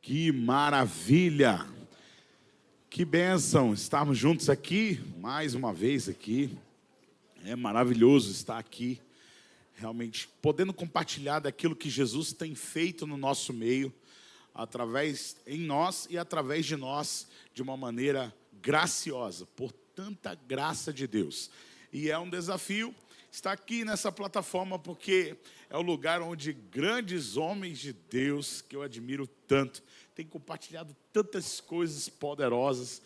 Que maravilha! Que bênção estarmos juntos aqui, mais uma vez aqui. É maravilhoso estar aqui, realmente podendo compartilhar daquilo que Jesus tem feito no nosso meio, em nós e através de nós, de uma maneira graciosa, por tanta graça de Deus. E é um desafio estar aqui nessa plataforma, porque é o lugar onde grandes homens de Deus, que eu admiro tanto, têm compartilhado tantas coisas poderosas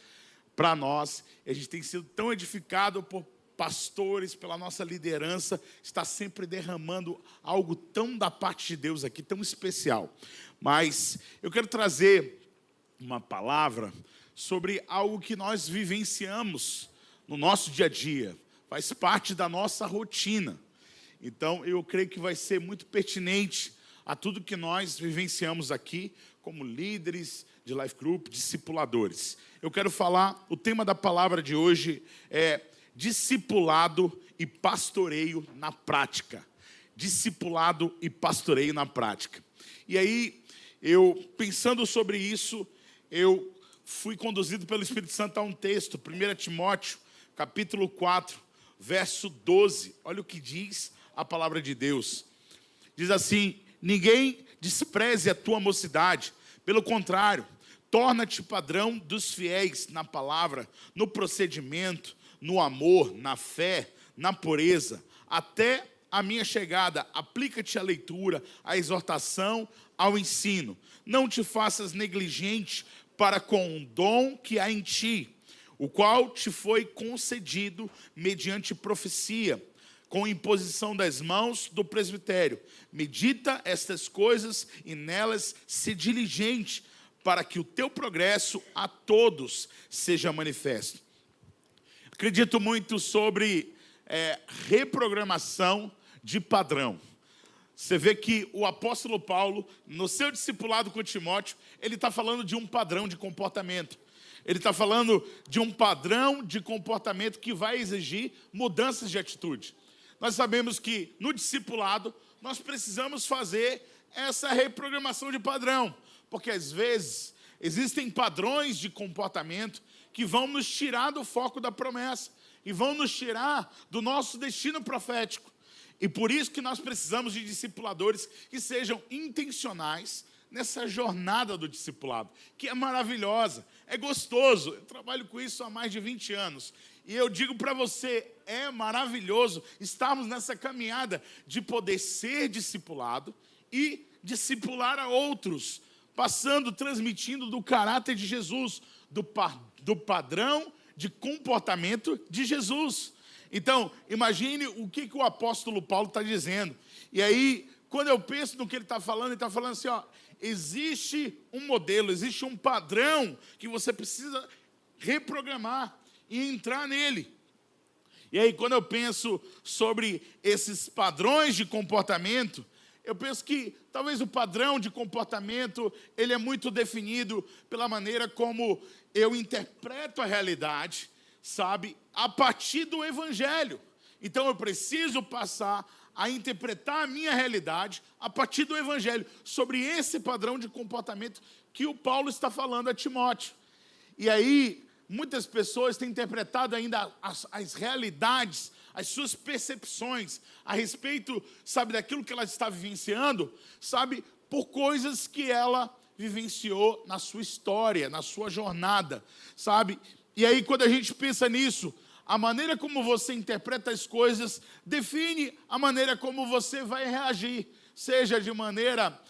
para nós. E a gente tem sido tão edificado por pastores, pela nossa liderança, está sempre derramando algo tão da parte de Deus aqui, tão especial. Mas eu quero trazer uma palavra sobre algo que nós vivenciamos no nosso dia a dia, faz parte da nossa rotina. Então, eu creio que vai ser muito pertinente a tudo que nós vivenciamos aqui, como líderes de Life Group, discipuladores. Eu quero falar, o tema da palavra de hoje é discipulado e pastoreio na prática. Discipulado e pastoreio na prática. E aí, pensando sobre isso, eu fui conduzido pelo Espírito Santo a um texto, 1 Timóteo, capítulo 4, verso 12. Olha o que diz a palavra de Deus. Diz assim: ninguém despreze a tua mocidade, pelo contrário, torna-te padrão dos fiéis na palavra, no procedimento, no amor, na fé, na pureza, até a minha chegada. Aplica-te à leitura, à exortação, ao ensino. Não te faças negligente para com o dom que há em ti, o qual te foi concedido mediante profecia, com imposição das mãos do presbitério. Medita estas coisas e nelas se diligente, para que o teu progresso a todos seja manifesto. Acredito muito sobre reprogramação de padrão. Você vê que o apóstolo Paulo, no seu discipulado com Timóteo, ele está falando de um padrão de comportamento. Ele está falando de um padrão de comportamento que vai exigir mudanças de atitude. Nós sabemos que no discipulado nós precisamos fazer essa reprogramação de padrão, porque às vezes existem padrões de comportamento que vão nos tirar do foco da promessa e vão nos tirar do nosso destino profético. E por isso que nós precisamos de discipuladores que sejam intencionais nessa jornada do discipulado, que é maravilhosa, é gostoso. Eu trabalho com isso há mais de 20 anos. E eu digo para você, é maravilhoso estarmos nessa caminhada de poder ser discipulado e discipular a outros, transmitindo do caráter de Jesus, do padrão de comportamento de Jesus. Então, imagine o que o apóstolo Paulo está dizendo. E aí, quando eu penso no que ele está falando assim, ó, existe um modelo, existe um padrão que você precisa reprogramar e entrar nele. E aí, quando eu penso sobre esses padrões de comportamento, eu penso que talvez o padrão de comportamento, ele é muito definido pela maneira como eu interpreto a realidade, sabe, a partir do Evangelho. Então eu preciso passar a interpretar a minha realidade a partir do Evangelho, sobre esse padrão de comportamento que o Paulo está falando a Timóteo. E aí, muitas pessoas têm interpretado ainda as realidades, as suas percepções a respeito, sabe, daquilo que ela está vivenciando, sabe, por coisas que ela vivenciou na sua história, na sua jornada, sabe? E aí, quando a gente pensa nisso, a maneira como você interpreta as coisas define a maneira como você vai reagir, seja de maneira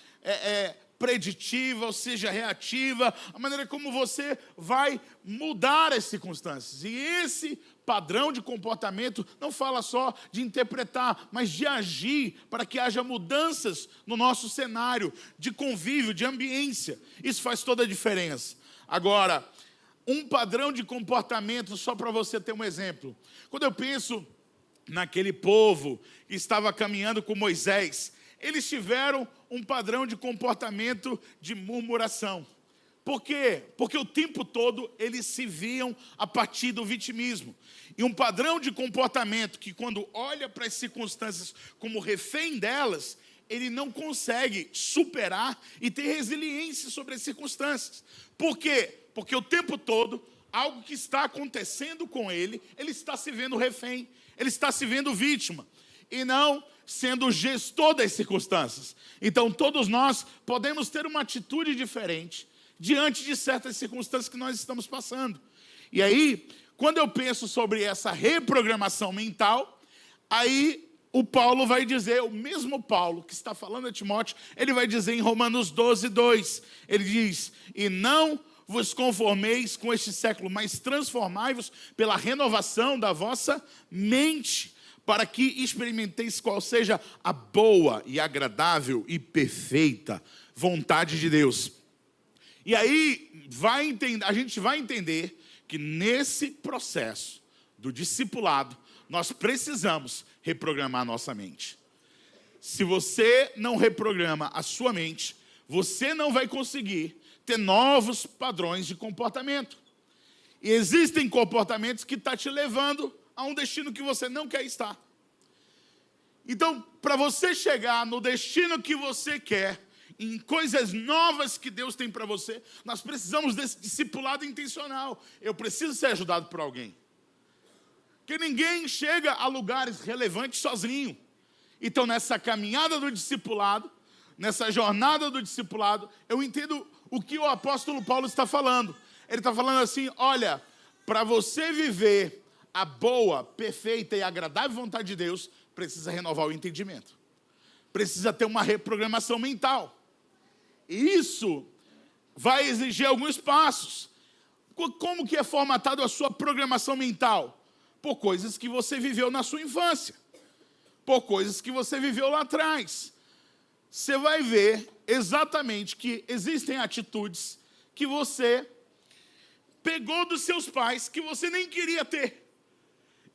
preditiva, ou seja reativa, a maneira como você vai mudar as circunstâncias. E esse padrão de comportamento não fala só de interpretar, mas de agir para que haja mudanças no nosso cenário de convívio, de ambiência. Isso faz toda a diferença. Agora, um padrão de comportamento, só para você ter um exemplo. Quando eu penso naquele povo que estava caminhando com Moisés, eles tiveram um padrão de comportamento de murmuração. Por quê? Porque o tempo todo eles se viam a partir do vitimismo. E um padrão de comportamento que, quando olha para as circunstâncias como refém delas, ele não consegue superar e ter resiliência sobre as circunstâncias. Por quê? Porque o tempo todo, algo que está acontecendo com ele está se vendo refém, ele está se vendo vítima, e não sendo gestor das circunstâncias. Então, todos nós podemos ter uma atitude diferente diante de certas circunstâncias que nós estamos passando. E aí, quando eu penso sobre essa reprogramação mental, aí o Paulo vai dizer, o mesmo Paulo que está falando a Timóteo, ele vai dizer em Romanos 12:2, ele diz: e não vos conformeis com este século, mas transformai-vos pela renovação da vossa mente, para que experimenteis qual seja a boa e agradável e perfeita vontade de Deus. E aí a gente vai entender que nesse processo do discipulado, nós precisamos reprogramar nossa mente. Se você não reprograma a sua mente, você não vai conseguir ter novos padrões de comportamento. E existem comportamentos que estão te levando a um destino que você não quer estar. Então, para você chegar no destino que você quer, em coisas novas que Deus tem para você, nós precisamos desse discipulado intencional. Eu preciso ser ajudado por alguém. Porque ninguém chega a lugares relevantes sozinho. Então, nessa caminhada do discipulado, nessa jornada do discipulado, eu entendo o que o apóstolo Paulo está falando. Ele está falando assim: olha, para você viver a boa, perfeita e agradável vontade de Deus, precisa renovar o entendimento. Precisa ter uma reprogramação mental. E isso vai exigir alguns passos. Como que é formatado a sua programação mental? Por coisas que você viveu na sua infância. Por coisas que você viveu lá atrás. Você vai ver exatamente que existem atitudes que você pegou dos seus pais, que você nem queria ter.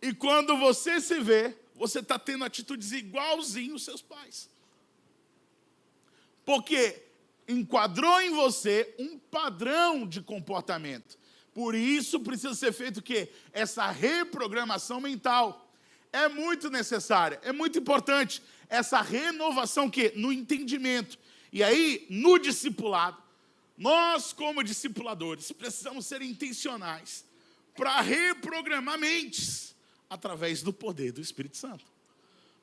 E quando você se vê, você está tendo atitudes igualzinho aos seus pais. Porque enquadrou em você um padrão de comportamento. Por isso precisa ser feito o quê? Essa reprogramação mental. É muito necessária, é muito importante. Essa renovação que no entendimento. E aí, no discipulado, nós como discipuladores precisamos ser intencionais para reprogramar mentes através do poder do Espírito Santo.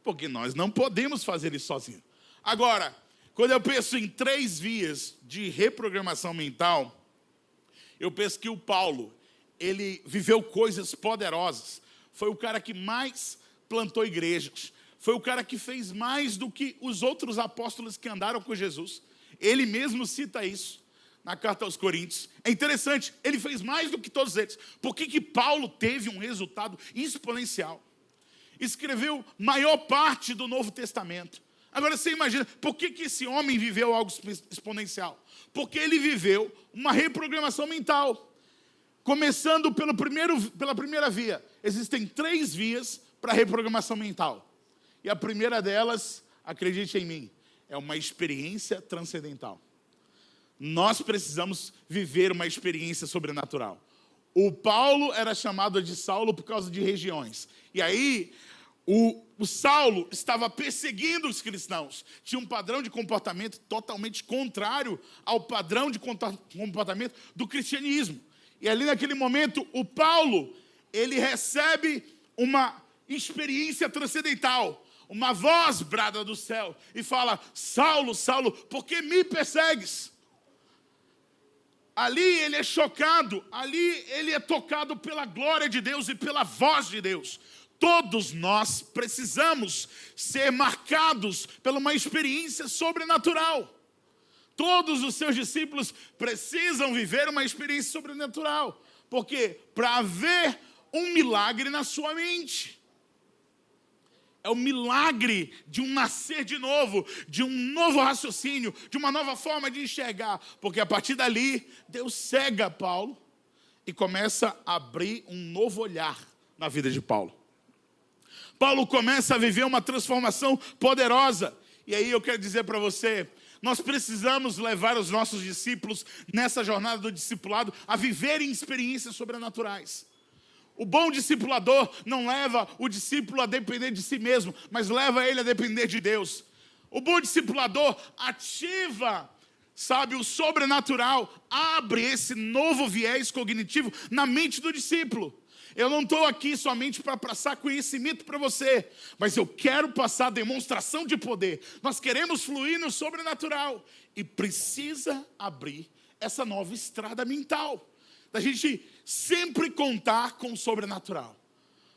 Porque nós não podemos fazer isso sozinhos. Agora, quando eu penso em 3 vias de reprogramação mental, eu penso que o Paulo, ele viveu coisas poderosas. Foi o cara que mais plantou igrejas. Foi o cara que fez mais do que os outros apóstolos que andaram com Jesus. Ele mesmo cita isso na carta aos Coríntios. É interessante, ele fez mais do que todos eles. Por que Paulo teve um resultado exponencial? Escreveu maior parte do Novo Testamento. Agora você imagina, por que esse homem viveu algo exponencial? Porque ele viveu uma reprogramação mental. Começando pela primeira via. Existem 3 vias para reprogramação mental. E a primeira delas, acredite em mim, é uma experiência transcendental. Nós precisamos viver uma experiência sobrenatural. O Paulo era chamado de Saulo por causa de regiões. E aí, o Saulo estava perseguindo os cristãos. Tinha um padrão de comportamento totalmente contrário ao padrão de comportamento do cristianismo. E ali naquele momento, o Paulo, ele recebe uma experiência transcendental. Uma voz brada do céu e fala: Saulo, Saulo, por que me persegues? Ali ele é chocado, ali ele é tocado pela glória de Deus e pela voz de Deus. Todos nós precisamos ser marcados por uma experiência sobrenatural. Todos os seus discípulos precisam viver uma experiência sobrenatural. Por quê? Para haver um milagre na sua mente. É o milagre de um nascer de novo, de um novo raciocínio, de uma nova forma de enxergar. Porque a partir dali, Deus cega Paulo e começa a abrir um novo olhar na vida de Paulo. Paulo começa a viver uma transformação poderosa. E aí eu quero dizer para você, nós precisamos levar os nossos discípulos nessa jornada do discipulado a viverem experiências sobrenaturais. O bom discipulador não leva o discípulo a depender de si mesmo, mas leva ele a depender de Deus. O bom discipulador ativa, sabe, o sobrenatural, abre esse novo viés cognitivo na mente do discípulo. Eu não estou aqui somente para passar conhecimento para você, mas eu quero passar demonstração de poder. Nós queremos fluir no sobrenatural e precisa abrir essa nova estrada mental, da gente sempre contar com o sobrenatural.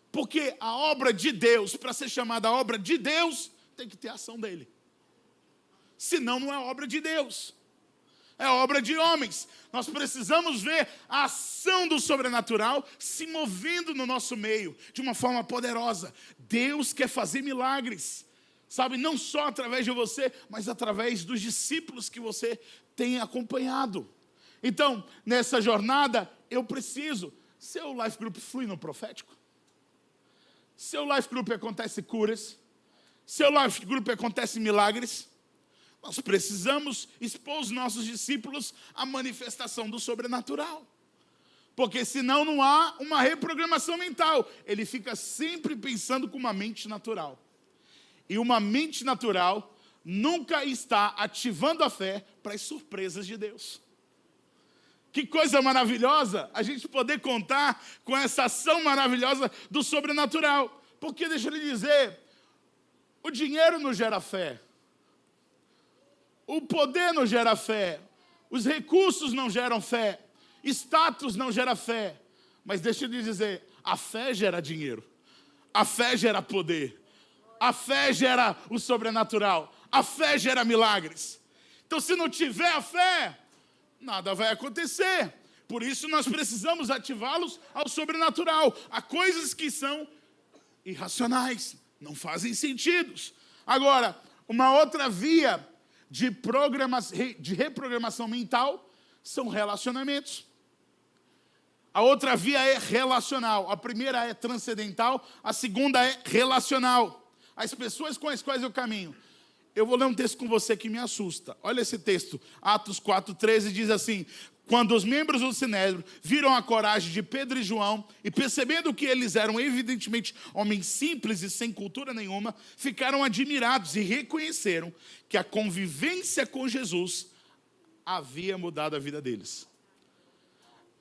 Porque a obra de Deus, para ser chamada obra de Deus, tem que ter a ação dele. Senão não é obra de Deus. É obra de homens. Nós precisamos ver a ação do sobrenatural se movendo no nosso meio de uma forma poderosa. Deus quer fazer milagres, sabe? Não só através de você, mas através dos discípulos que você tem acompanhado. Então, nessa jornada, eu preciso. Seu life group flui no profético? Seu life group acontece curas? Seu life group acontece milagres? Nós precisamos expor os nossos discípulos à manifestação do sobrenatural. Porque senão não há uma reprogramação mental. Ele fica sempre pensando com uma mente natural. E uma mente natural nunca está ativando a fé para as surpresas de Deus. Que coisa maravilhosa a gente poder contar com essa ação maravilhosa do sobrenatural. Porque deixa eu lhe dizer, o dinheiro não gera fé. O poder não gera fé, os recursos não geram fé, status não gera fé. Mas deixa eu lhe dizer, a fé gera dinheiro, a fé gera poder, a fé gera o sobrenatural, a fé gera milagres. Então se não tiver a fé, nada vai acontecer. Por isso nós precisamos ativá-los ao sobrenatural, a coisas que são irracionais, não fazem sentido. Agora, uma outra via de reprogramação mental são relacionamentos. A outra via é relacional. A primeira é transcendental, a segunda é relacional. As pessoas com as quais eu caminho. Eu vou ler um texto com você que me assusta. Olha esse texto, Atos 4:13 diz assim: quando os membros do Sinédrio viram a coragem de Pedro e João e percebendo que eles eram evidentemente homens simples e sem cultura nenhuma, ficaram admirados e reconheceram que a convivência com Jesus havia mudado a vida deles.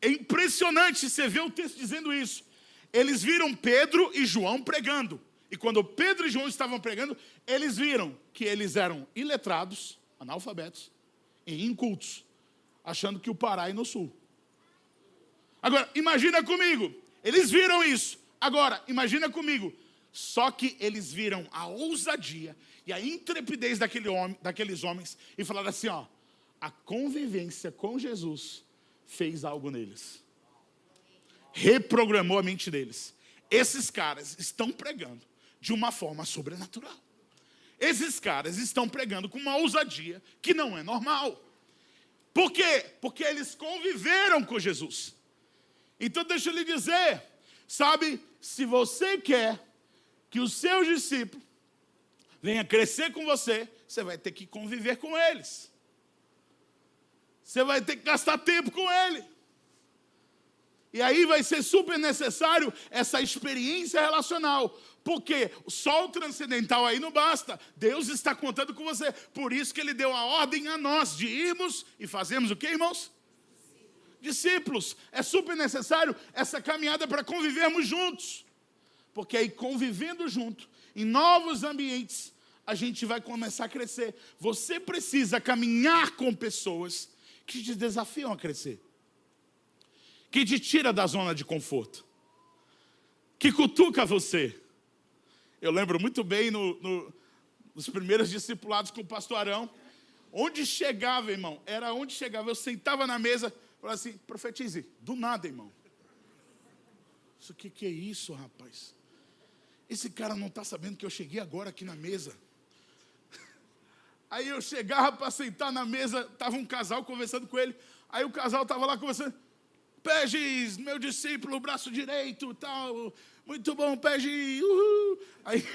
É impressionante você ver o texto dizendo isso. Eles viram Pedro e João pregando. E quando Pedro e João estavam pregando, eles viram que eles eram iletrados, analfabetos e incultos, achando que o Pará é no sul. Agora, imagina comigo, eles viram isso. Agora, imagina comigo, só que eles viram a ousadia e a intrepidez daqueles homens e falaram assim, ó, a convivência com Jesus fez algo neles. Reprogramou a mente deles. Esses caras estão pregando de uma forma sobrenatural. Esses caras estão pregando com uma ousadia que não é normal. Por quê? Porque eles conviveram com Jesus. Então deixa eu lhe dizer, sabe, se você quer que os seus discípulos venham crescer com você, você vai ter que conviver com eles. Você vai ter que gastar tempo com ele. E aí vai ser super necessário essa experiência relacional. Porque só o transcendental aí não basta. Deus está contando com você. Por isso que Ele deu a ordem a nós de irmos e fazermos o que, irmãos? Discípulos. É super necessário essa caminhada para convivermos juntos. Porque aí convivendo junto, em novos ambientes, a gente vai começar a crescer. Você precisa caminhar com pessoas que te desafiam a crescer. Que te tira da zona de conforto. Que cutuca você. Eu lembro muito bem nos primeiros discipulados com o pastor Arão. Onde chegava, irmão, era onde chegava. Eu sentava na mesa, falava assim, profetize, do nada, irmão. O que é isso, rapaz? Esse cara não está sabendo que eu cheguei agora aqui na mesa. Aí eu chegava para sentar na mesa, estava um casal conversando com ele. Aí o casal estava lá conversando. Pegis, meu discípulo, braço direito, tal. Muito bom, Pegis. Uhul. Aí...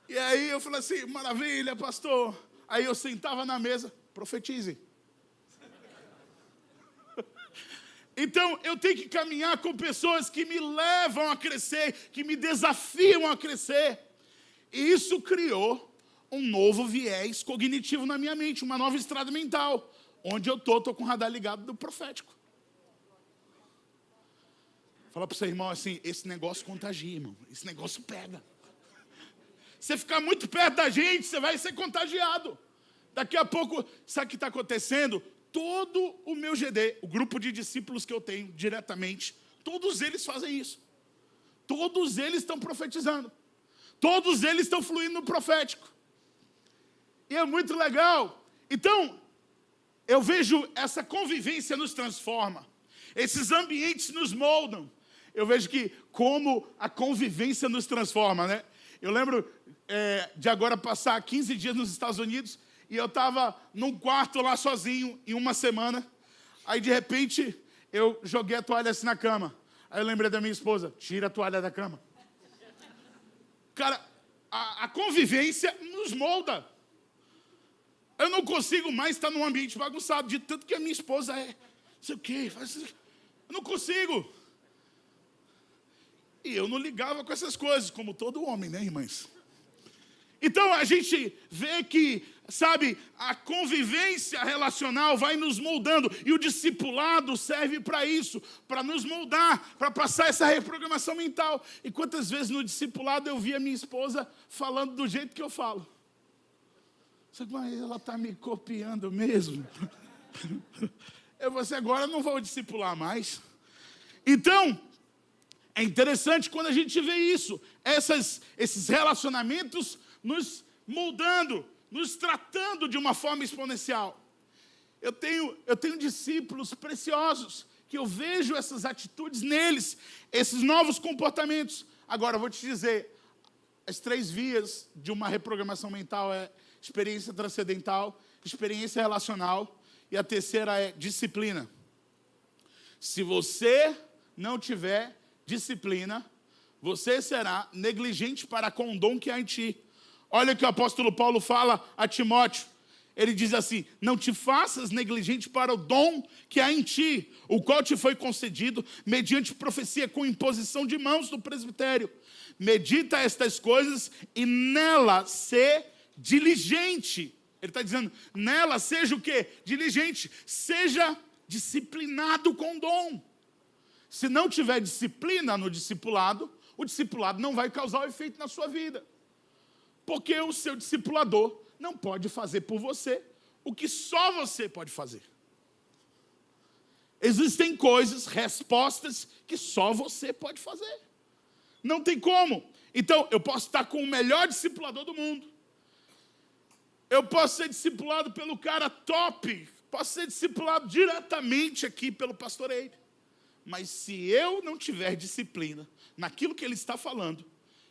E aí eu falei assim, maravilha, pastor. Aí eu sentava na mesa, profetize. Então eu tenho que caminhar com pessoas que me levam a crescer, que me desafiam a crescer. Isso criou um novo viés cognitivo na minha mente, uma nova estrada mental. Onde eu estou com o radar ligado do profético. Fala para o seu irmão assim, esse negócio contagia, irmão. Esse negócio pega. Você ficar muito perto da gente, você vai ser contagiado. Daqui a pouco, sabe o que está acontecendo? Todo o meu GD, o grupo de discípulos que eu tenho diretamente, todos eles fazem isso. Todos eles estão profetizando. Todos eles estão fluindo no profético. E é muito legal. Então, eu vejo essa convivência nos transforma. Esses ambientes nos moldam. Eu vejo que como a convivência nos transforma, né? Eu lembro de agora passar 15 dias nos Estados Unidos e eu estava num quarto lá sozinho em uma semana. Aí, de repente, eu joguei a toalha assim na cama. Aí eu lembrei da minha esposa, tira a toalha da cama. Cara, a convivência nos molda. Eu não consigo mais estar num ambiente bagunçado, de tanto que a minha esposa não sei o quê, eu não consigo. E eu não ligava com essas coisas, como todo homem, né, irmãs? Então a gente vê que, sabe, a convivência relacional vai nos moldando, e o discipulado serve para isso, para nos moldar, para passar essa reprogramação mental. E quantas vezes no discipulado eu vi a minha esposa falando do jeito que eu falo? Mas ela está me copiando mesmo. Você agora não vou discipular mais. Então, é interessante quando a gente vê isso. Esses relacionamentos nos moldando, nos tratando de uma forma exponencial. Eu tenho discípulos preciosos, que eu vejo essas atitudes neles, esses novos comportamentos. Agora, eu vou te dizer, as 3 vias de uma reprogramação mental é experiência transcendental, experiência relacional, e a terceira é disciplina. Se você não tiver disciplina, você será negligente para com o dom que há em ti. Olha o que o apóstolo Paulo fala a Timóteo. Ele diz assim, não te faças negligente para o dom que há em ti, o qual te foi concedido mediante profecia com imposição de mãos do presbitério. Medita estas coisas e nela se diligente. Ele está dizendo, nela seja o quê? Diligente. Seja disciplinado com dom. Se não tiver disciplina no discipulado, o discipulado não vai causar o efeito na sua vida. Porque o seu discipulador não pode fazer por você o que só você pode fazer. Existem coisas, respostas que só você pode fazer. Não tem como. Então, eu posso estar com o melhor discipulador do mundo. Eu posso ser discipulado pelo cara top. Posso ser discipulado diretamente aqui pelo pastor Eide. Mas se eu não tiver disciplina naquilo que ele está falando,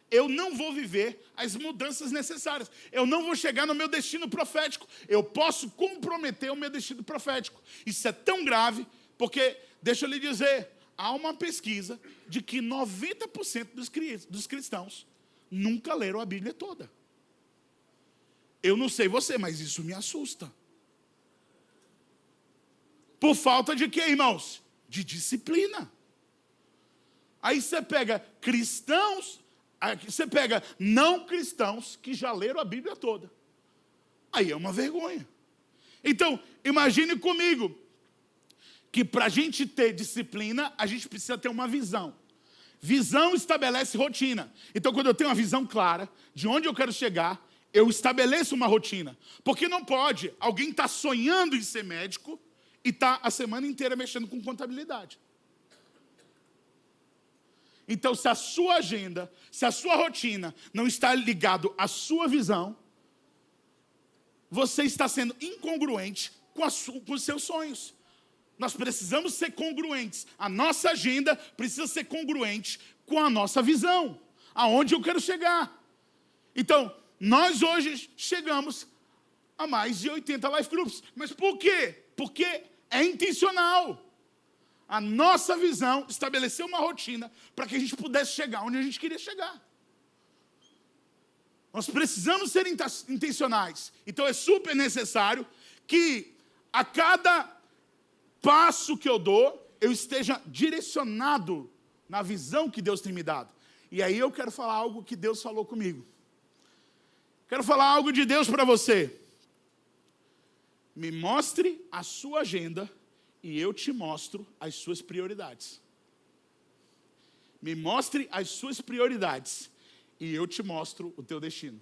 eu não vou viver as mudanças necessárias. Eu não vou chegar no meu destino profético. Eu posso comprometer o meu destino profético. Isso é tão grave, porque, deixa eu lhe dizer, há uma pesquisa de que 90% dos cristãos nunca leram a Bíblia toda. Eu não sei você, mas isso me assusta. Por falta de quê, irmãos? De disciplina. Aí você pega cristãos, você pega não cristãos que já leram a Bíblia toda. Aí é uma vergonha. Então, imagine comigo que para a gente ter disciplina, a gente precisa ter uma visão. Visão estabelece rotina. Então, quando eu tenho uma visão clara de onde eu quero chegar, eu estabeleço uma rotina. Porque não pode alguém estar sonhando em ser médico e estar a semana inteira mexendo com contabilidade. Então, se a sua agenda, se a sua rotina não está ligado à sua visão, você está sendo incongruente com os seus sonhos. Nós precisamos ser congruentes. A nossa agenda precisa ser congruente com a nossa visão. Aonde eu quero chegar. Então, nós hoje chegamos a mais de 80 life groups. Mas por quê? Porque é intencional. A nossa visão estabeleceu uma rotina para que a gente pudesse chegar onde a gente queria chegar. Nós precisamos ser intencionais. Então é super necessário que a cada passo que eu dou, eu esteja direcionado na visão que Deus tem me dado. E aí eu quero falar algo que Deus falou comigo. Quero falar algo de Deus para você. Me mostre a sua agenda e eu te mostro as suas prioridades. Me mostre as suas prioridades e eu te mostro o teu destino.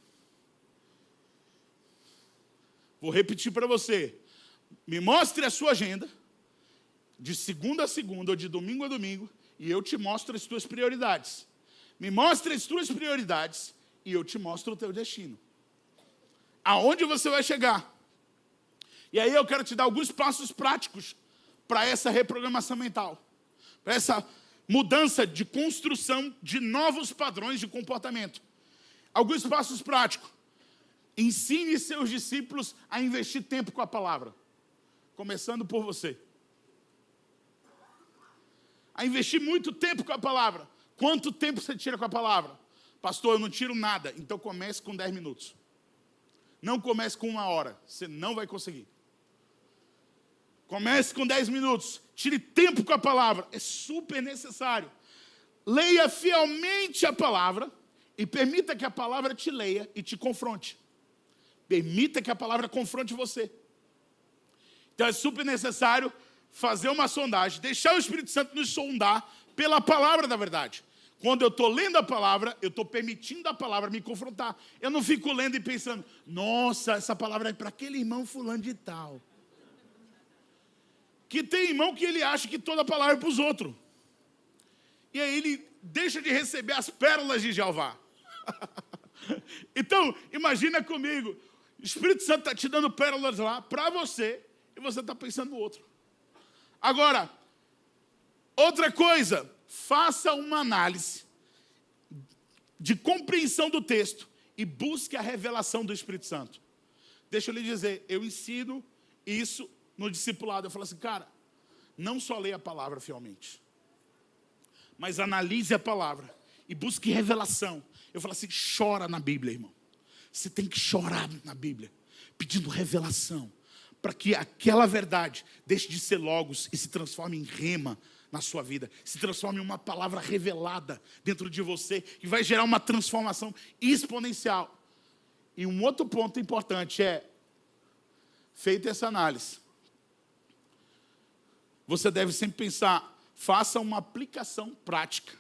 Vou repetir para você. Me mostre a sua agenda, de segunda a segunda ou de domingo a domingo, e eu te mostro as tuas prioridades. Me mostre as tuas prioridades e eu te mostro o teu destino. Aonde você vai chegar? E aí eu quero te dar alguns passos práticos para essa reprogramação mental, para essa mudança de construção de novos padrões de comportamento. Alguns passos práticos. Ensine seus discípulos a investir tempo com a palavra. Começando por você. A investir muito tempo com a palavra. Quanto tempo você tira com a palavra? Pastor, eu não tiro nada. Então comece com 10 minutos. Não comece com 1 hora. Você não vai conseguir. Comece com 10 minutos. Tire tempo com a palavra. É super necessário. Leia fielmente a palavra e permita que a palavra te leia e te confronte. Permita que a palavra confronte você. Então é super necessário fazer uma sondagem, deixar o Espírito Santo nos sondar pela palavra da verdade. Quando eu estou lendo a palavra, eu estou permitindo a palavra me confrontar. Eu não fico lendo e pensando, nossa, essa palavra é para aquele irmão fulano de tal. Que tem irmão que ele acha que toda palavra é para os outros. E aí ele deixa de receber as pérolas de Jeová. Então, imagina comigo, o Espírito Santo está te dando pérolas lá para você e você está pensando no outro. Agora, outra coisa, faça uma análise de compreensão do texto e busque a revelação do Espírito Santo. Deixa eu lhe dizer, eu ensino isso no discipulado. Eu falo assim, cara, não só leia a palavra fielmente, mas analise a palavra e busque revelação. Eu falo assim, chora na Bíblia, irmão. Você tem que chorar na Bíblia, pedindo revelação, para que aquela verdade deixe de ser logos e se transforme em rema na sua vida, se transforme em uma palavra revelada dentro de você, que vai gerar uma transformação exponencial. E um outro ponto importante é, feita essa análise, você deve sempre pensar, faça uma aplicação prática.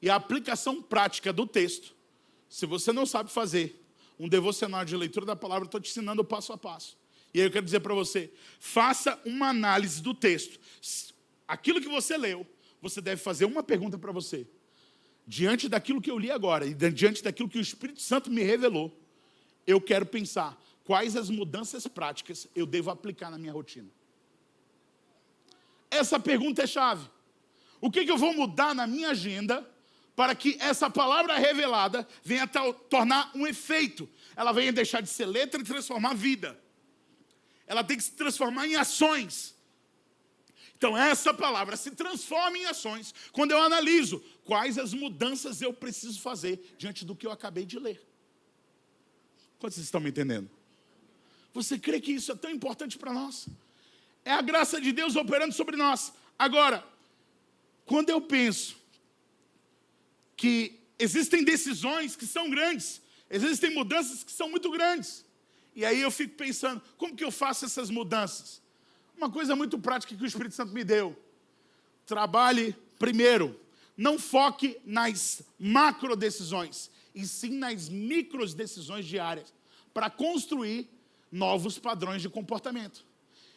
E a aplicação prática do texto, se você não sabe fazer um devocional de leitura da palavra, eu estou te ensinando passo a passo. E aí eu quero dizer para você, faça uma análise do texto. Aquilo que você leu, você deve fazer uma pergunta para você. Diante daquilo que eu li agora, e diante daquilo que o Espírito Santo me revelou, eu quero pensar quais as mudanças práticas eu devo aplicar na minha rotina. Essa pergunta é chave. O que eu vou mudar na minha agenda para que essa palavra revelada venha tornar um efeito? Ela venha deixar de ser letra e transformar vida. Ela tem que se transformar em ações. Então essa palavra se transforma em ações quando eu analiso quais as mudanças eu preciso fazer diante do que eu acabei de ler. Quantos vocês estão me entendendo? Você crê que isso é tão importante para nós? É a graça de Deus operando sobre nós. Agora, quando eu penso que existem decisões que são grandes, existem mudanças que são muito grandes, e aí eu fico pensando, como que eu faço essas mudanças? Uma coisa muito prática que o Espírito Santo me deu. Trabalhe primeiro, não foque nas macro decisões, e sim nas micro decisões diárias, para construir novos padrões de comportamento.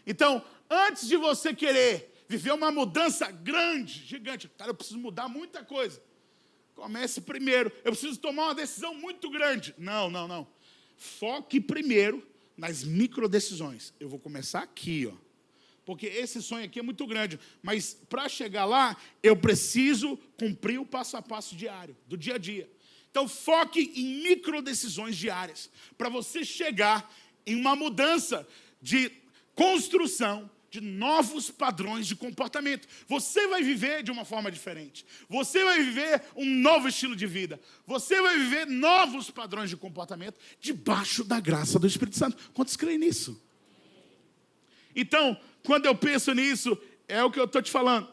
Então, antes de você querer viver uma mudança grande, gigante, cara, eu preciso mudar muita coisa. Comece primeiro, eu preciso tomar uma decisão muito grande. Não. Foque primeiro nas micro decisões. Eu vou começar aqui, ó. Porque esse sonho aqui é muito grande, mas para chegar lá, eu preciso cumprir o passo a passo diário, do dia a dia. Então, foque em micro decisões diárias, para você chegar em uma mudança de construção de novos padrões de comportamento. Você vai viver de uma forma diferente. Você vai viver um novo estilo de vida. Você vai viver novos padrões de comportamento debaixo da graça do Espírito Santo. Quantos creem nisso? Então, quando eu penso nisso, é o que eu estou te falando.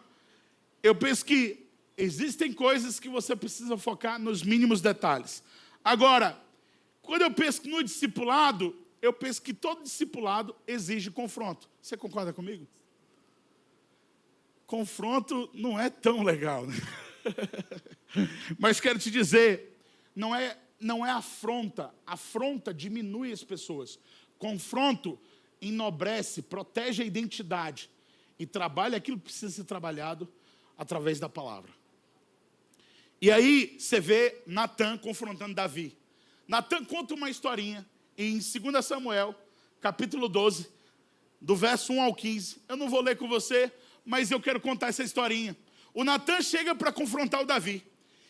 Eu penso que existem coisas que você precisa focar nos mínimos detalhes. Agora, quando eu penso no discipulado, eu penso que todo discipulado exige confronto. Você concorda comigo? Confronto não é tão legal, né? Mas quero te dizer, não é afronta. Afronta diminui as pessoas. Confronto enobrece, protege a identidade e trabalha aquilo que precisa ser trabalhado através da palavra. E aí você vê Natan confrontando Davi. Natan conta uma historinha em 2 Samuel, capítulo 12, do verso 1 ao 15. Eu não vou ler com você, mas eu quero contar essa historinha. O Natan chega para confrontar o Davi.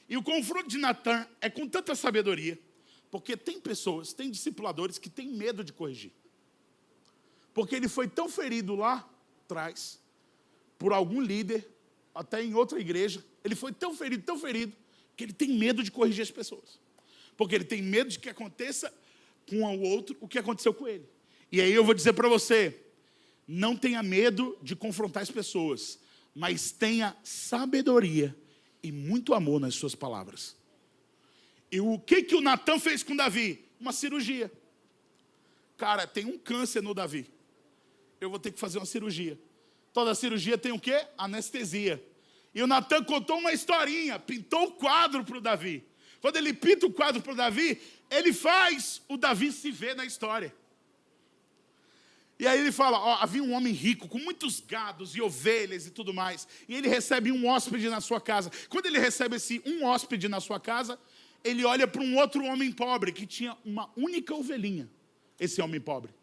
E o confronto de Natan é com tanta sabedoria, porque tem pessoas, tem discipuladores que têm medo de corrigir. Porque ele foi tão ferido lá atrás, por algum líder, até em outra igreja, ele foi tão ferido, que ele tem medo de corrigir as pessoas. Porque ele tem medo de que aconteça com o outro o que aconteceu com ele. E aí eu vou dizer para você, não tenha medo de confrontar as pessoas, mas tenha sabedoria e muito amor nas suas palavras. E o que o Natan fez com Davi? Uma cirurgia. Cara, tem um câncer no Davi. Eu vou ter que fazer uma cirurgia. Toda cirurgia tem o quê? Anestesia. E o Natan contou uma historinha, pintou o quadro para o Davi. Quando ele pinta o quadro para o Davi, ele faz o Davi se ver na história. E aí ele fala, havia um homem rico, com muitos gados e ovelhas e tudo mais. E ele recebe um hóspede na sua casa. Quando ele recebe um hóspede na sua casa, ele olha para um outro homem pobre, que tinha uma única ovelhinha. Esse homem pobre.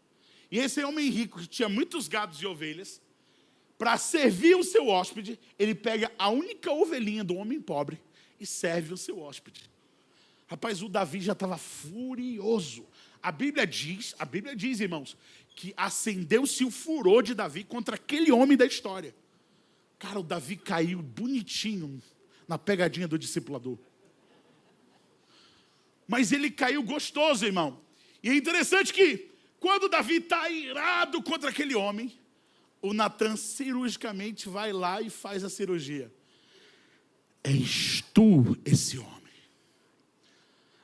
E esse homem rico, que tinha muitos gados e ovelhas, para servir o seu hóspede, ele pega a única ovelhinha do homem pobre e serve o seu hóspede. Rapaz, o Davi já estava furioso. A Bíblia diz, irmãos, que acendeu-se o furor de Davi contra aquele homem da história. Cara, o Davi caiu bonitinho na pegadinha do discipulador. Mas ele caiu gostoso, irmão. E é interessante que, quando Davi está irado contra aquele homem, o Natan cirurgicamente vai lá e faz a cirurgia. És tu esse homem.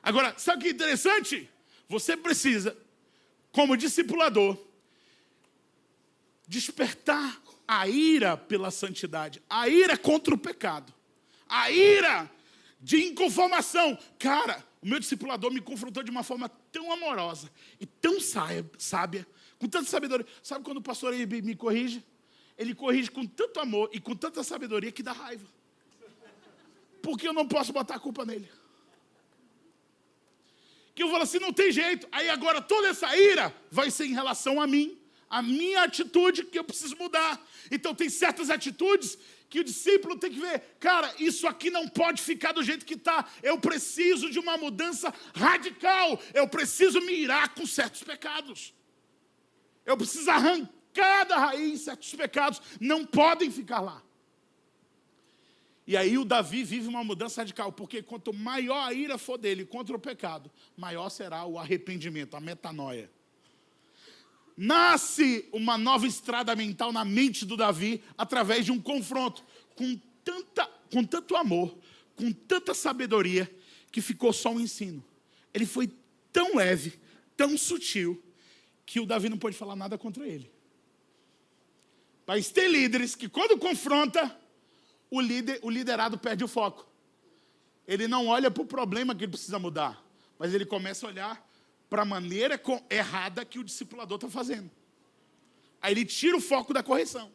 Agora, sabe o que é interessante? Você precisa, como discipulador, despertar a ira pela santidade, a ira contra o pecado, a ira de inconformação. Cara, o meu discipulador me confrontou de uma forma tão amorosa e tão sábia, com tanta sabedoria. Sabe quando o pastor me corrige? Ele corrige com tanto amor e com tanta sabedoria que dá raiva. Porque eu não posso botar a culpa nele. Que eu falo assim, não tem jeito. Aí agora toda essa ira vai ser em relação a mim, a minha atitude que eu preciso mudar. Então tem certas atitudes que o discípulo tem que ver. Cara, isso aqui não pode ficar do jeito que está. Eu preciso de uma mudança radical. Eu preciso me irar com certos pecados. Eu preciso arrancar da raiz certos pecados. Não podem ficar lá. E aí o Davi vive uma mudança radical, porque quanto maior a ira for dele contra o pecado, maior será o arrependimento, a metanoia. Nasce uma nova estrada mental na mente do Davi, através de um confronto, com tanto amor, com tanta sabedoria, que ficou só um ensino. Ele foi tão leve, tão sutil, que o Davi não pôde falar nada contra ele. Mas tem líderes que quando confronta, o liderado perde o foco. Ele não olha para o problema que ele precisa mudar, mas ele começa a olhar para a maneira errada que o discipulador está fazendo. Aí ele tira o foco da correção.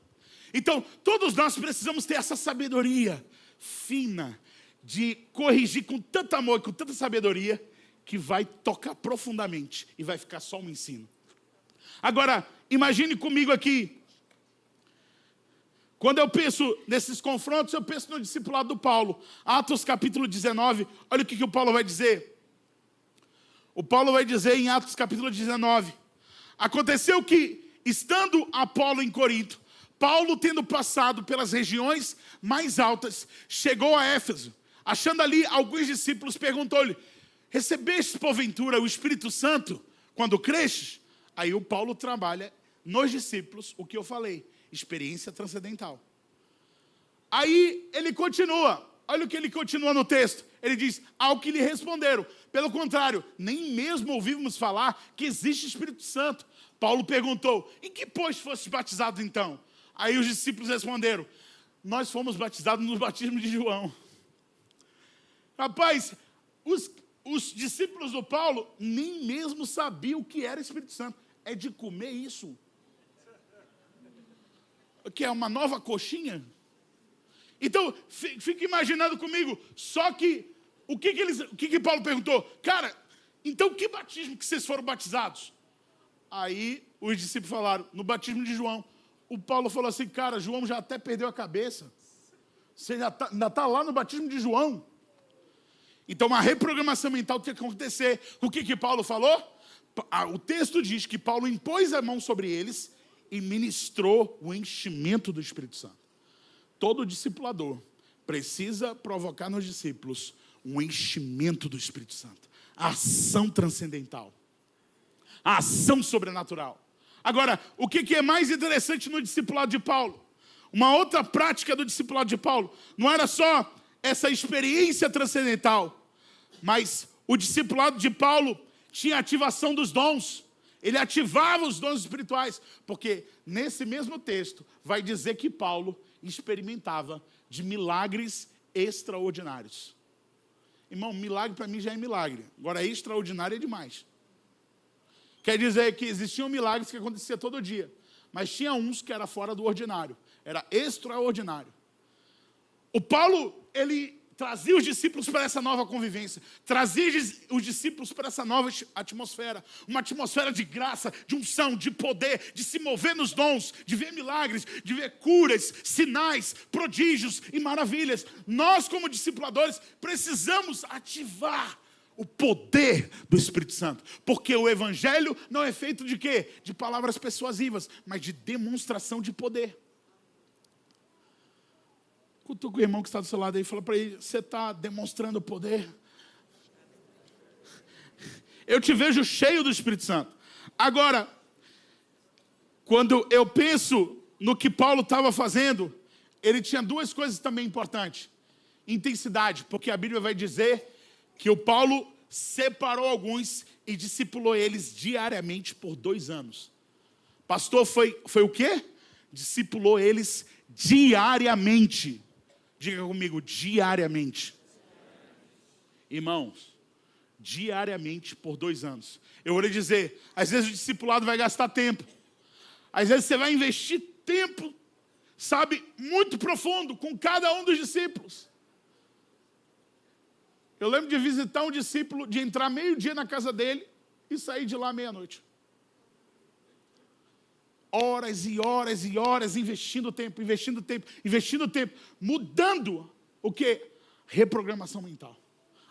Então, todos nós precisamos ter essa sabedoria fina de corrigir com tanto amor e com tanta sabedoria que vai tocar profundamente e vai ficar só um ensino. Agora, imagine comigo aqui, quando eu penso nesses confrontos, eu penso no discipulado do Paulo. Atos capítulo 19, olha o que o Paulo vai dizer. O Paulo vai dizer em Atos capítulo 19. Aconteceu que, estando Apolo em Corinto, Paulo, tendo passado pelas regiões mais altas, chegou a Éfeso. Achando ali alguns discípulos, perguntou-lhe: recebeste porventura o Espírito Santo quando cresces? Aí o Paulo trabalha nos discípulos o que eu falei. Experiência transcendental. Aí ele continua. Olha o que ele continua no texto. Ele diz, ao que lhe responderam. Pelo contrário, nem mesmo ouvimos falar que existe Espírito Santo. Paulo perguntou, em que pois foste batizados então? Aí os discípulos responderam, nós fomos batizados no batismo de João. Rapaz, os discípulos do Paulo nem mesmo sabiam o que era Espírito Santo. É de comer isso? Que é uma nova coxinha? Então, fica imaginando comigo, só que, o que Paulo perguntou? Cara, então que batismo que vocês foram batizados? Aí, os discípulos falaram, no batismo de João. O Paulo falou assim, cara, João já até perdeu a cabeça. Você ainda está lá no batismo de João. Então, uma reprogramação mental tem que acontecer. O que Paulo falou? O texto diz que Paulo impôs a mão sobre eles e ministrou o enchimento do Espírito Santo. Todo discipulador precisa provocar nos discípulos um enchimento do Espírito Santo. A ação transcendental. A ação sobrenatural. Agora, o que é mais interessante no discipulado de Paulo? Uma outra prática do discipulado de Paulo não era só essa experiência transcendental, mas o discipulado de Paulo tinha ativação dos dons. Ele ativava os dons espirituais, porque nesse mesmo texto vai dizer que Paulo experimentava de milagres extraordinários. Irmão, milagre para mim já é milagre. Agora, extraordinário é demais. Quer dizer que existiam milagres que aconteciam todo dia, mas tinha uns que era fora do ordinário. Era extraordinário. O Paulo, ele trazia os discípulos para essa nova convivência, trazia os discípulos para essa nova atmosfera, uma atmosfera de graça, de unção, de poder, de se mover nos dons, de ver milagres, de ver curas, sinais, prodígios e maravilhas. Nós, como discipuladores, precisamos ativar o poder do Espírito Santo, porque o evangelho não é feito de quê? De palavras persuasivas, mas de demonstração de poder. Cutuca com o irmão que está do seu lado aí e fala para ele, você está demonstrando poder? Eu te vejo cheio do Espírito Santo. Agora, quando eu penso no que Paulo estava fazendo, ele tinha duas coisas também importantes. Intensidade, porque a Bíblia vai dizer que o Paulo separou alguns e discipulou eles diariamente por 2 anos. Pastor, foi o quê? Discipulou eles diariamente. Diga comigo, diariamente. Irmãos, diariamente por 2 anos. Eu vou lhe dizer, às vezes o discipulado vai gastar tempo. Às vezes você vai investir tempo, sabe, muito profundo com cada um dos discípulos. Eu lembro de visitar um discípulo, de entrar meio-dia na casa dele e sair de lá meia-noite. Horas e horas e horas, investindo tempo, mudando o quê? Reprogramação mental.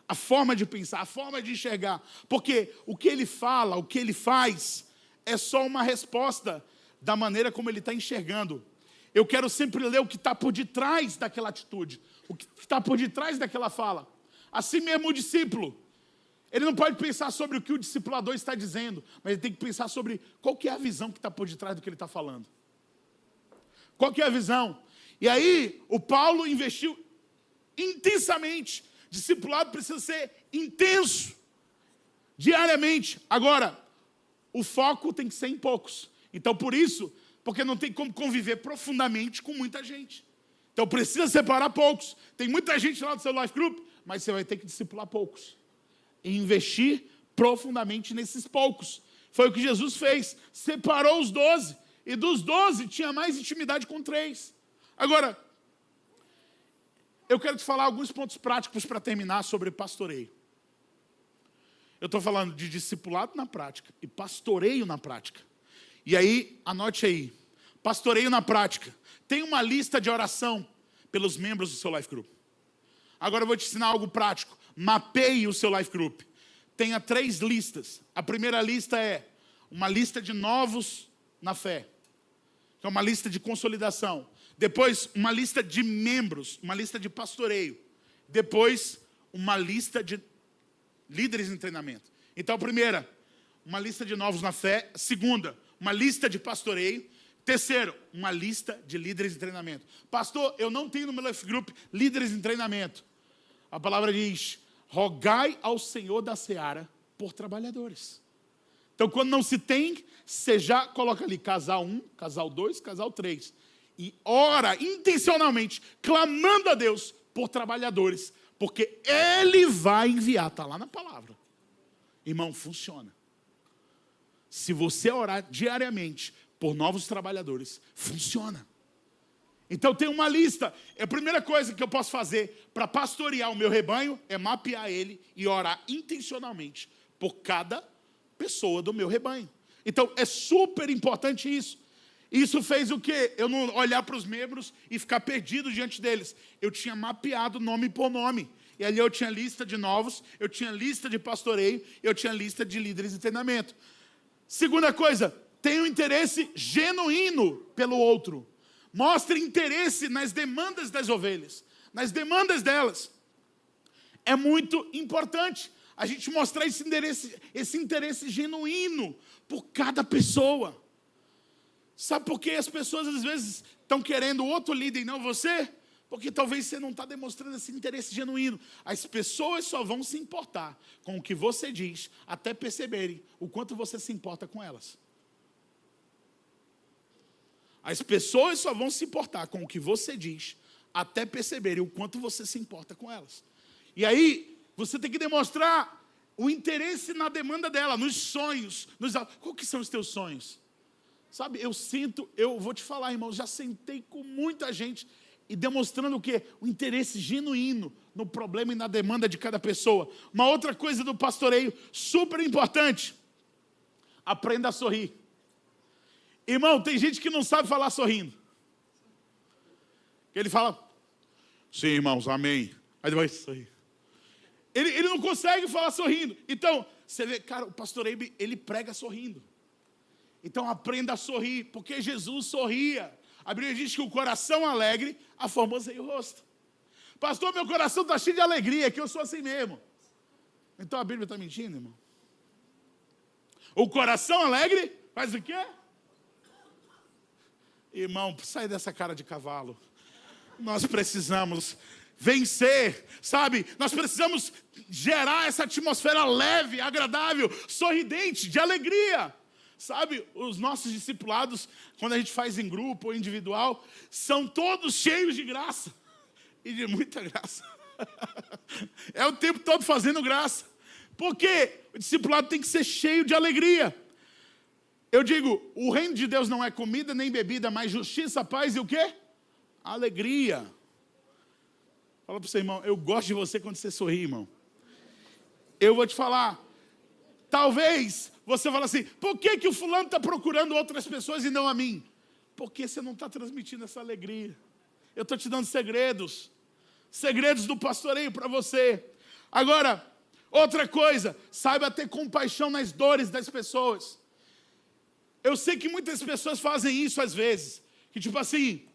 A forma de pensar, a forma de enxergar. Porque o que ele fala, o que ele faz, é só uma resposta da maneira como ele está enxergando. Eu quero sempre ler o que está por detrás daquela atitude, o que está por detrás daquela fala. Assim mesmo o discípulo, ele não pode pensar sobre o que o discipulador está dizendo, mas ele tem que pensar sobre qual que é a visão que está por detrás do que ele está falando. Qual que é a visão? E aí, o Paulo investiu intensamente. Discipulado precisa ser intenso, diariamente. Agora, o foco tem que ser em poucos. Então, por isso, porque não tem como conviver profundamente com muita gente. Então, precisa separar poucos. Tem muita gente lá do seu life group, mas você vai ter que discipular poucos. E investir profundamente nesses poucos. Foi o que Jesus fez. Separou os 12. E dos 12, tinha mais intimidade com 3. Agora, eu quero te falar alguns pontos práticos para terminar sobre pastoreio. Eu estou falando de discipulado na prática e pastoreio na prática. E aí, anote aí. Pastoreio na prática. Tem uma lista de oração pelos membros do seu life group. Agora eu vou te ensinar algo prático. Mapeie o seu life group. Tenha 3 listas. A primeira lista é uma lista de novos na fé. Que é uma lista de consolidação. Depois, uma lista de membros, uma lista de pastoreio. Depois, uma lista de líderes em treinamento. Então, a primeira, uma lista de novos na fé. Segunda, uma lista de pastoreio. Terceiro, uma lista de líderes em treinamento. Pastor, eu não tenho no meu life group líderes em treinamento. A palavra diz, rogai ao Senhor da seara por trabalhadores. Então, quando não se tem, você já coloca ali casal 1, casal 2, casal 3. E ora intencionalmente, clamando a Deus por trabalhadores. Porque Ele vai enviar, está lá na palavra. Irmão, funciona. Se você orar diariamente por novos trabalhadores, funciona. Então tem uma lista. A primeira coisa que eu posso fazer para pastorear o meu rebanho é mapear ele e orar intencionalmente por cada pessoa do meu rebanho. Então é super importante isso. Isso fez o quê? Eu não olhar para os membros e ficar perdido diante deles. Eu tinha mapeado nome por nome. E ali eu tinha lista de novos, eu tinha lista de pastoreio, eu tinha lista de líderes de treinamento. Segunda coisa, tenha um interesse genuíno pelo outro. Mostre interesse nas demandas das ovelhas, nas demandas delas. É muito importante a gente mostrar esse interesse genuíno por cada pessoa. Sabe por que as pessoas às vezes estão querendo outro líder e não você? Porque talvez você não está demonstrando esse interesse genuíno. As pessoas só vão se importar com o que você diz até perceberem o quanto você se importa com elas. As pessoas só vão se importar com o que você diz até perceberem o quanto você se importa com elas. E aí, você tem que demonstrar o interesse na demanda dela, nos sonhos. Qual que são os teus sonhos? Sabe, eu vou te falar, irmão, já sentei com muita gente e demonstrando o quê? O interesse genuíno no problema e na demanda de cada pessoa. Uma outra coisa do pastoreio super importante, aprenda a sorrir. Irmão, tem gente que não sabe falar sorrindo. Ele fala, sim, irmãos, amém. Aí ele vai sorrir. Ele não consegue falar sorrindo. Então, você vê, cara, o pastor Eibe, ele prega sorrindo. Então, aprenda a sorrir, porque Jesus sorria. A Bíblia diz que o coração alegre aformoseia o rosto. Pastor, meu coração está cheio de alegria, que eu sou assim mesmo. Então, a Bíblia está mentindo, irmão? O coração alegre faz o quê? Irmão, sai dessa cara de cavalo. Nós precisamos vencer, sabe? Nós precisamos gerar essa atmosfera leve, agradável, sorridente, de alegria. Sabe, os nossos discipulados, quando a gente faz em grupo ou individual, são todos cheios de graça. E de muita graça. É o tempo todo fazendo graça. Porque o discipulado tem que ser cheio de alegria. Eu digo, o reino de Deus não é comida nem bebida, mas justiça, paz e o quê? Alegria. Fala para você, irmão, eu gosto de você quando você sorri, irmão. Eu vou te falar, talvez você fale assim, por que o fulano está procurando outras pessoas e não a mim? Porque você não está transmitindo essa alegria. Eu estou te dando segredos do pastoreio para você. Agora, outra coisa, saiba ter compaixão nas dores das pessoas. Eu sei que muitas pessoas fazem isso às vezes, que tipo assim,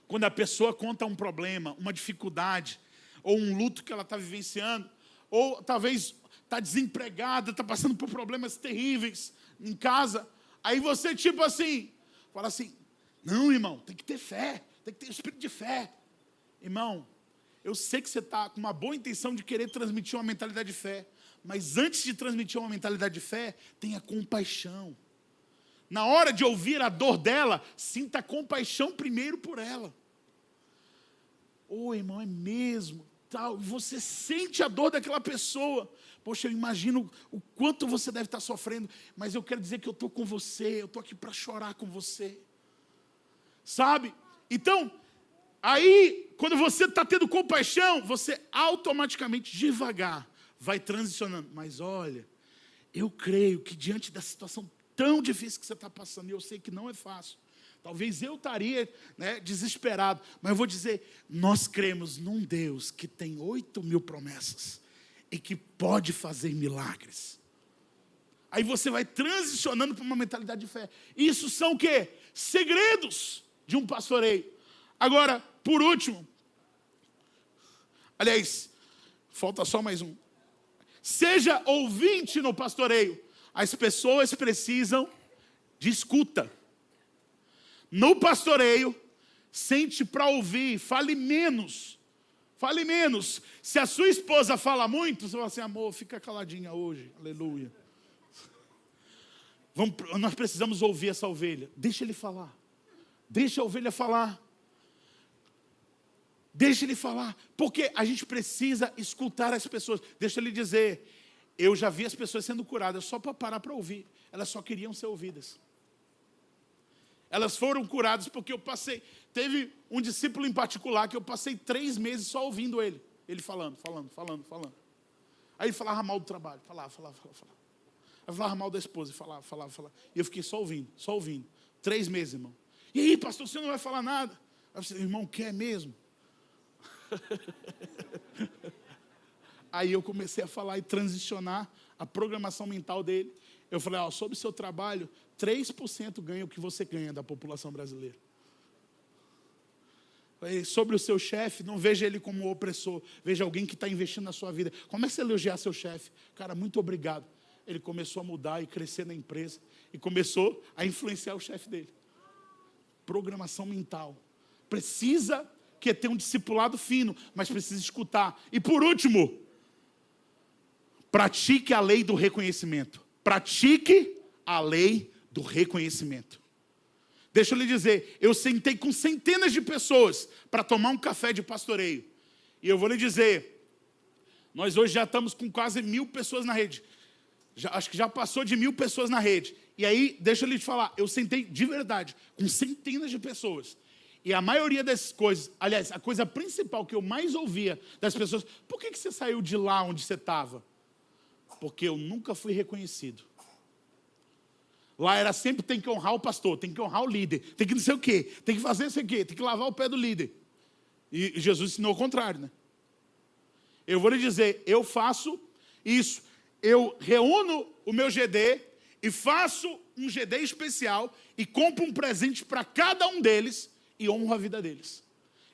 quando a pessoa conta um problema, uma dificuldade, ou um luto que ela está vivenciando, ou talvez está desempregada, está passando por problemas terríveis em casa, aí você tipo assim, fala assim, não irmão, tem que ter fé, tem que ter espírito de fé. Irmão, eu sei que você está com uma boa intenção de querer transmitir uma mentalidade de fé, mas antes de transmitir uma mentalidade de fé, tenha compaixão. Na hora de ouvir a dor dela, sinta compaixão primeiro por ela. Irmão, é mesmo, tal. Você sente a dor daquela pessoa. Poxa, eu imagino o quanto você deve estar sofrendo, mas eu quero dizer que eu estou com você, eu estou aqui para chorar com você. Sabe? Então, aí, quando você está tendo compaixão, você automaticamente, devagar, vai transicionando. Mas olha, eu creio que diante da situação tão difícil que você está passando, e eu sei que não é fácil, talvez eu estaria desesperado, mas eu vou dizer, nós cremos num Deus que tem 8.000 promessas, e que pode fazer milagres. Aí você vai transicionando para uma mentalidade de fé. Isso são o quê? Segredos de um pastoreio. Agora, por último, aliás, falta só mais um. Seja ouvinte no pastoreio. As pessoas precisam de escuta. No pastoreio, sente para ouvir, fale menos. Fale menos. Se a sua esposa fala muito, você fala assim, amor, fica caladinha hoje. Aleluia. Nós precisamos ouvir essa ovelha. Deixa ele falar. Deixa a ovelha falar. Deixa ele falar. Porque a gente precisa escutar as pessoas. Deixa ele dizer. Eu já vi as pessoas sendo curadas só para parar para ouvir. Elas só queriam ser ouvidas. Elas foram curadas porque eu passei... Teve um discípulo em particular que eu passei 3 meses só ouvindo ele. Ele falando. Aí ele falava mal do trabalho. Falava. Aí falava mal da esposa. Falava. E eu fiquei só ouvindo. 3 meses, irmão. E aí, pastor, você não vai falar nada? Aí eu falei, irmão, quer mesmo? Aí eu comecei a falar e transicionar a programação mental dele. Eu falei, sobre o seu trabalho, 3% ganha o que você ganha da população brasileira. Aí, sobre o seu chefe, não veja ele como opressor. Veja alguém que está investindo na sua vida. Comece a elogiar seu chefe. Cara, muito obrigado. Ele começou a mudar e crescer na empresa. E começou a influenciar o chefe dele. Programação mental. Precisa ter um discipulado fino, mas precisa escutar. E por último, pratique a lei do reconhecimento. Pratique a lei do reconhecimento. Deixa eu lhe dizer, eu sentei com centenas de pessoas para tomar um café de pastoreio. E eu vou lhe dizer, nós hoje já estamos com quase 1000 pessoas na rede. Acho que já passou de 1000 pessoas na rede. E aí, deixa eu lhe falar, eu sentei de verdade com centenas de pessoas. E a maioria dessas coisas, aliás, a coisa principal que eu mais ouvia das pessoas, por que você saiu de lá onde você estava? Porque eu nunca fui reconhecido. Lá era sempre, tem que honrar o pastor, tem que honrar o líder, tem que não sei o quê, tem que fazer isso aqui, tem que lavar o pé do líder. E Jesus ensinou o contrário, né? Eu vou lhe dizer, eu faço isso. Eu reúno o meu GD e faço um GD especial e compro um presente para cada um deles e honro a vida deles.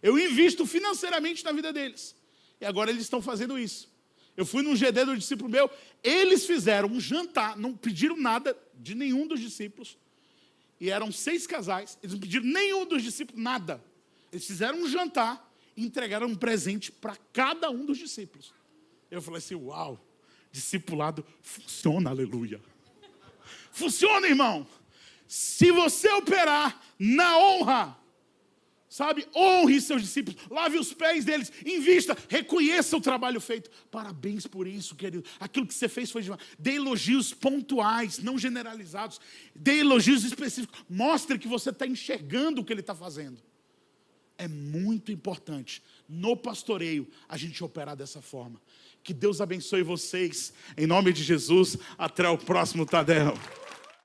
Eu invisto financeiramente na vida deles. E agora eles estão fazendo isso. Eu fui num GD do discípulo meu, eles fizeram um jantar, não pediram nada de nenhum dos discípulos. E eram 6 casais, eles não pediram nenhum dos discípulos nada. Eles fizeram um jantar e entregaram um presente para cada um dos discípulos. Eu falei assim, uau, discipulado funciona, aleluia. Funciona, irmão. Se você operar na honra, sabe, honre seus discípulos, lave os pés deles, invista, reconheça o trabalho feito. Parabéns por isso, querido. Aquilo que você fez foi demais. Dê elogios pontuais, não generalizados. Dê elogios específicos. Mostre que você está enxergando o que ele está fazendo. É muito importante, no pastoreio, a gente operar dessa forma. Que Deus abençoe vocês. Em nome de Jesus, até o próximo Tadel.